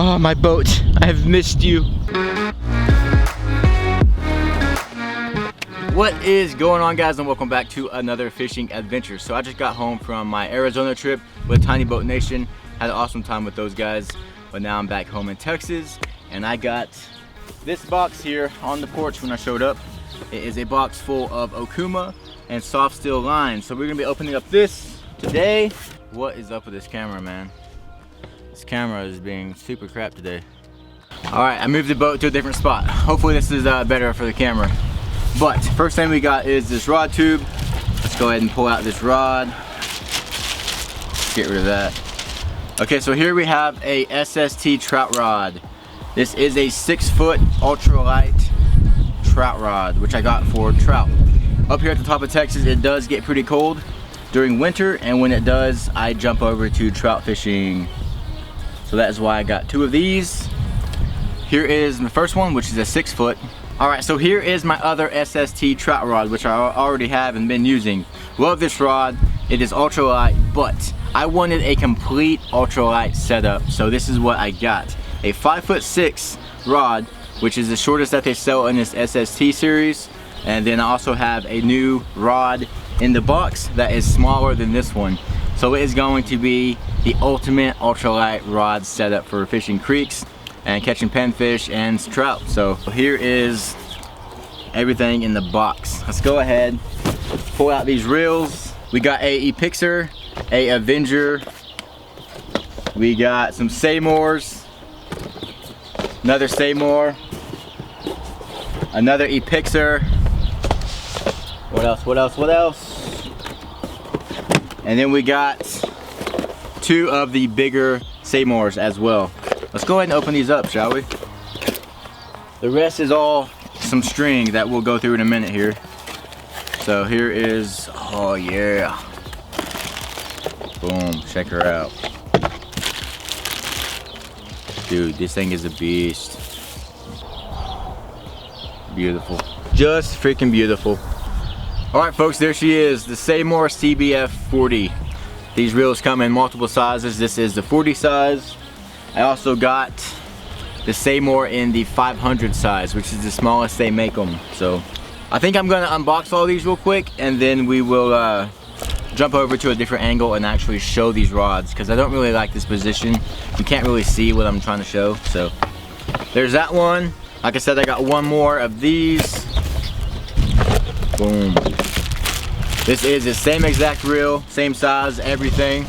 Oh, my boat. I have missed you. What is going on, guys, and welcome back to another fishing adventure. So I just got home from my Arizona trip with Tiny Boat Nation. Had an awesome time with those guys, but now I'm back home in Texas, and I got this box here on the porch when I showed up. It is a box full of Okuma and soft steel line. So we're gonna be opening up this today. What is up with this camera, man? This camera is being super crap today. All right, I moved the boat to a different spot. Hopefully this is better for the camera. But first thing we got is this rod tube. Let's go ahead and pull out this rod. Get rid of that. Okay, so here we have a SST trout rod. This is a 6-foot ultralight trout rod, which I got for trout. Up here at the top of Texas, it does get pretty cold during winter, and when it does, I jump over to trout fishing. So that is why I got 2 of these. Here is the first one, which is a 6-foot. Alright, so here is my other SST trout rod, which I already have and been using. Love this rod. It is ultralight, but I wanted a complete ultralight setup, so this is what I got. A 5'6" rod, which is the shortest that they sell in this SST series. And then I also have a new rod in the box that is smaller than this one. So it is going to be the ultimate ultralight rod setup for fishing creeks and catching pinfish and trout. So here is everything in the box. Let's go ahead, pull out these reels. We got a Epixer, a Avenger, we got some Seymours, another Seymour, another Epixer. What else? And then we got 2 of the bigger Seymours as well. Let's go ahead and open these up, shall we? The rest is all some string that we'll go through in a minute here. So here is, oh yeah. Boom, check her out. Dude, this thing is a beast. Beautiful. Just freaking beautiful. Alright folks, there she is, the Seymour CBF 40. These reels come in multiple sizes. This is the 40 size. I also got the Seymour in the 500 size, which is the smallest they make them. So I think I'm gonna unbox all these real quick, and then we will jump over to a different angle and actually show these rods, because I don't really like this position. You can't really see what I'm trying to show. So there's that one. Like I said, I got 1 more of these. Boom. This is the same exact reel, same size, everything.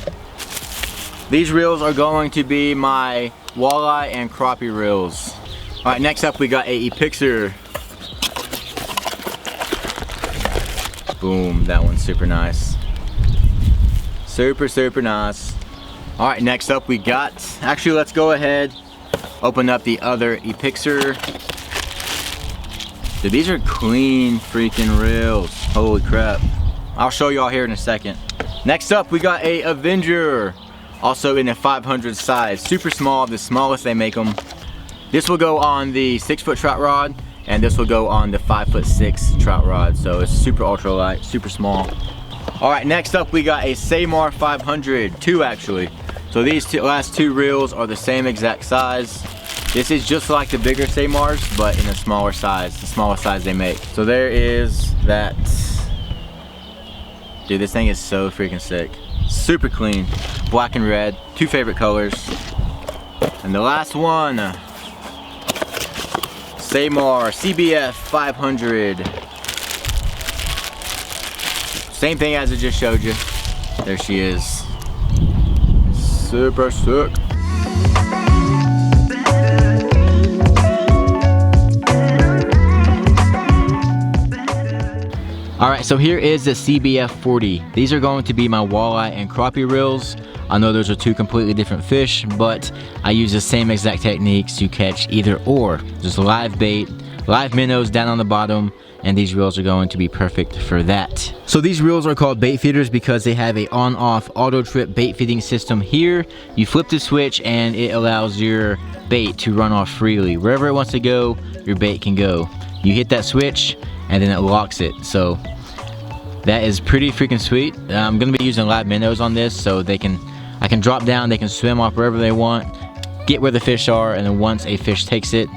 These reels are going to be my walleye and crappie reels. All right, next up we got a Epixer. Boom, that one's super nice. Super nice. All right, next up we got, actually let's go ahead, open up the other Epixer. Dude, these are clean freaking reels. Holy crap. I'll show y'all here in a second. Next up we got a Avenger. Also in a 500 size, super small, the smallest they make them. This will go on the 6-foot trout rod, and this will go on the 5'6" trout rod. So it's super ultra light, super small. All right, next up we got a Seymour 500, 2 actually. So these last 2 reels are the same exact size. This is just like the bigger Seymours, but in a smaller size, the smallest size they make. So there is that. Dude, this thing is so freaking sick. Super clean, black and red, 2 favorite colors. And the last one, Seymour CBF 500. Same thing as I just showed you. There she is. Super sick. Alright, so here is the CBF 40. These are going to be my walleye and crappie reels. I know those are 2 completely different fish, but I use the same exact techniques to catch either or. Just live bait, live minnows down on the bottom, and these reels are going to be perfect for that. So these reels are called bait feeders because they have a on-off auto trip bait feeding system here. You flip the switch and it allows your bait to run off freely. Wherever it wants to go, your bait can go. You hit that switch and then it locks it. So that is pretty freaking sweet. I'm gonna be using live minnows on this, so I can drop down, they can swim off wherever they want, get where the fish are, and then once a fish takes it,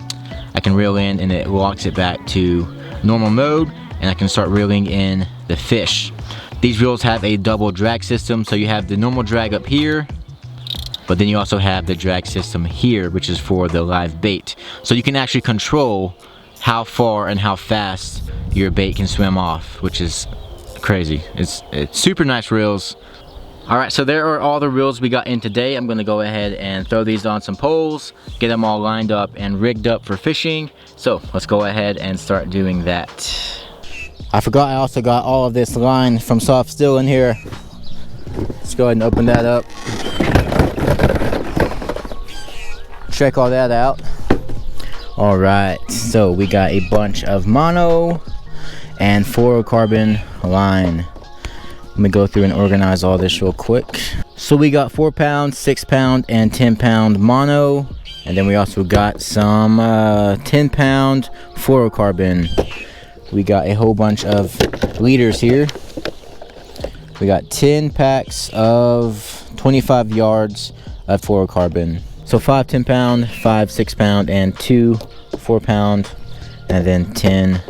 I can reel in and it locks it back to normal mode, and I can start reeling in the fish. These reels have a double drag system, so you have the normal drag up here, but then you also have the drag system here, which is for the live bait. So you can actually control how far and how fast your bait can swim off, which is crazy. It's super nice reels. All right, so there are all the reels we got in today. I'm gonna go ahead and throw these on some poles, get them all lined up and rigged up for fishing. So let's go ahead and start doing that. I forgot I also got all of this line from Soft Still in here. Let's go ahead and open that up. Check all that out. All right, so we got a bunch of mono and fluorocarbon line. Let me go through and organize all this real quick. So we got 4 pound, 6 pound, and 10 pound mono, and then we also got some 10 pound fluorocarbon. We got a whole bunch of liters here. We got 10 packs of 25 yards of fluorocarbon. So 5 10 pound, 5 6 pound, and 2 4 pound, and then 10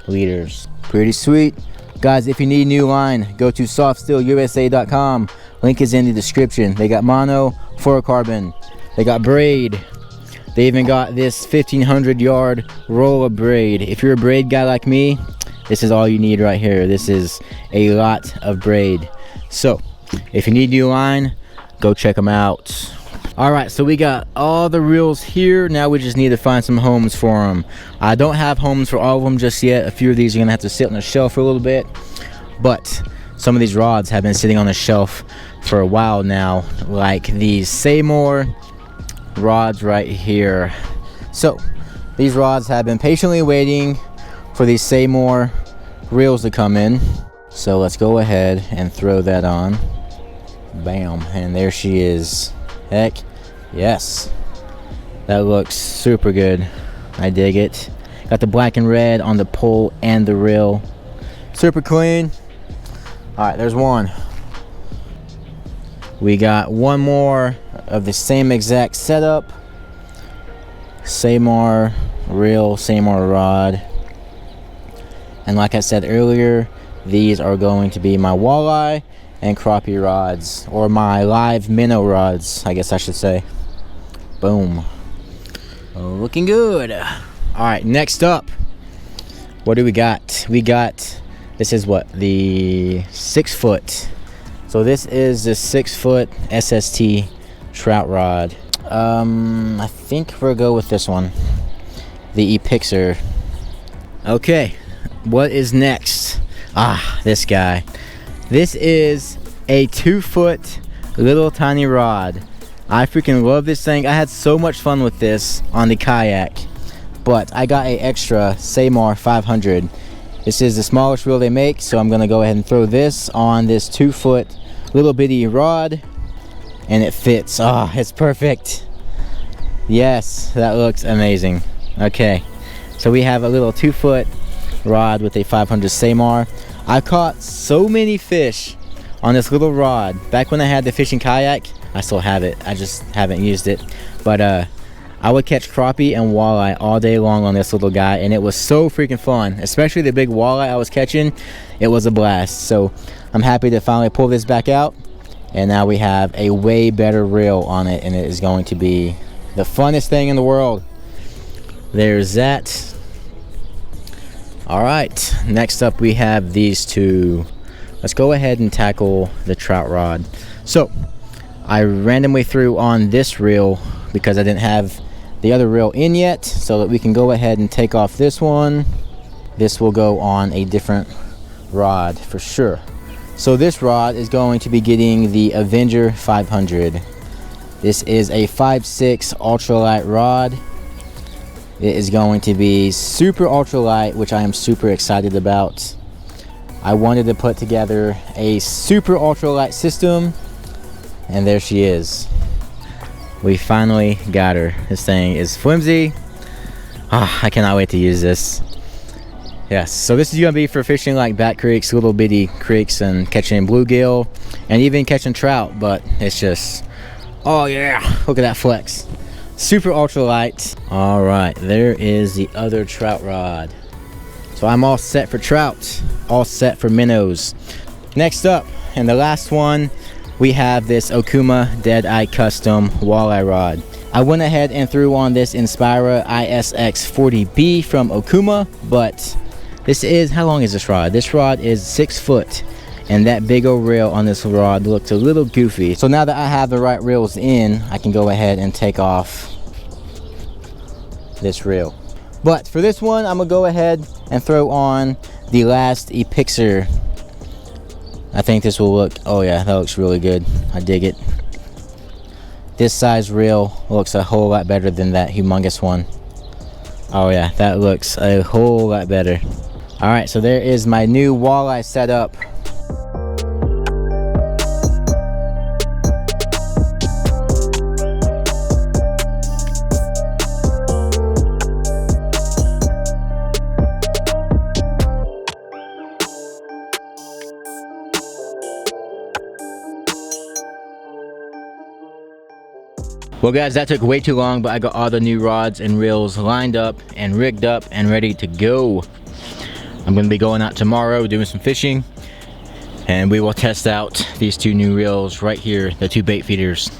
liters. Pretty sweet. Guys, if you need new line, go to softstillusa.com. Link is in the description. They got mono, fluorocarbon. They got braid. They even got this 1500 yard roll of braid. If you're a braid guy like me, this is all you need right here. This is a lot of braid. So if you need new line, go check them out. All right, so we got all the reels here. Now we just need to find some homes for them. I don't have homes for all of them just yet. A few of these are gonna have to sit on the shelf for a little bit, but some of these rods have been sitting on the shelf for a while now, like these Seymour rods right here. So these rods have been patiently waiting for these Seymour reels to come in. So let's go ahead and throw that on. Bam, and there she is. Heck yes, that looks super good. I dig it. Got the black and red on the pole and the reel. Super clean. All right, there's one. We got one more of the same exact setup. Seymour reel, Seymour rod. And like I said earlier, these are going to be my walleye and crappie rods, or my live minnow rods, I guess I should say. Boom. Looking good. All right, next up, what do we got? We got, this is what, the 6 foot. So this is the 6 foot SST trout rod. I think we'll go with this one, the Epixer. Okay, what is next? This guy. This is a 2 foot little tiny rod. I freaking love this thing. I had so much fun with this on the kayak, but I got a extra Seymour 500. This is the smallest reel they make, so I'm gonna go ahead and throw this on this 2 foot little bitty rod, and it fits. It's perfect. Yes, that looks amazing. Okay, so we have a little 2 foot rod with a 500 Seymour. I caught so many fish on this little rod. Back when I had the fishing kayak, I still have it. I just haven't used it. But I would catch crappie and walleye all day long on this little guy, and it was so freaking fun. Especially the big walleye I was catching. It was a blast. So I'm happy to finally pull this back out, and now we have a way better reel on it, and it is going to be the funnest thing in the world. There's that. All right, next up we have these two. Let's go ahead and tackle the trout rod. So I randomly threw on this reel because I didn't have the other reel in yet, so that we can go ahead and take off this one. This will go on a different rod for sure. So this rod is going to be getting the Avenger 500. This is a 5.6 ultralight rod. It is going to be super ultralight, which I am super excited about. I wanted to put together a super ultralight system, and there she is. We finally got her. This thing is flimsy. I cannot wait to use this. Yes, so this is gonna be for fishing like back creeks, little bitty creeks, and catching bluegill, and even catching trout, but it's just, oh yeah, look at that flex. super ultra light. All right, there is the other trout rod. So I'm all set for trout, all set for minnows. Next up, and the last one, we have this Okuma Deadeye Custom walleye rod. I went ahead and threw on this Inspira ISX 40B from Okuma, but this is, how long is this rod? This rod is 6 foot, and that big old reel on this rod looked a little goofy. So now that I have the right reels in, I can go ahead and take off this reel. But for this one, I'm gonna go ahead and throw on the last Epixer. I think this will look, oh yeah, that looks really good. I dig it. This size reel looks a whole lot better than that humongous one. Oh yeah, that looks a whole lot better. All right, so there is my new walleye setup. Well guys, that took way too long, but I got all the new rods and reels lined up and rigged up and ready to go. I'm gonna be going out tomorrow doing some fishing, and we will test out these 2 new reels right here, the 2 bait feeders.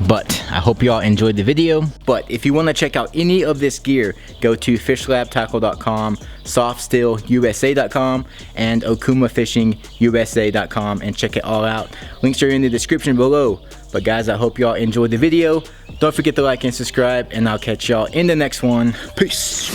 But I hope y'all enjoyed the video. But if you want to check out any of this gear, go to fishlabtackle.com, softsteelusa.com, and okumafishingusa.com and check it all out. Links are in the description below. But guys, I hope y'all enjoyed the video. Don't forget to like and subscribe, and I'll catch y'all in the next one. Peace.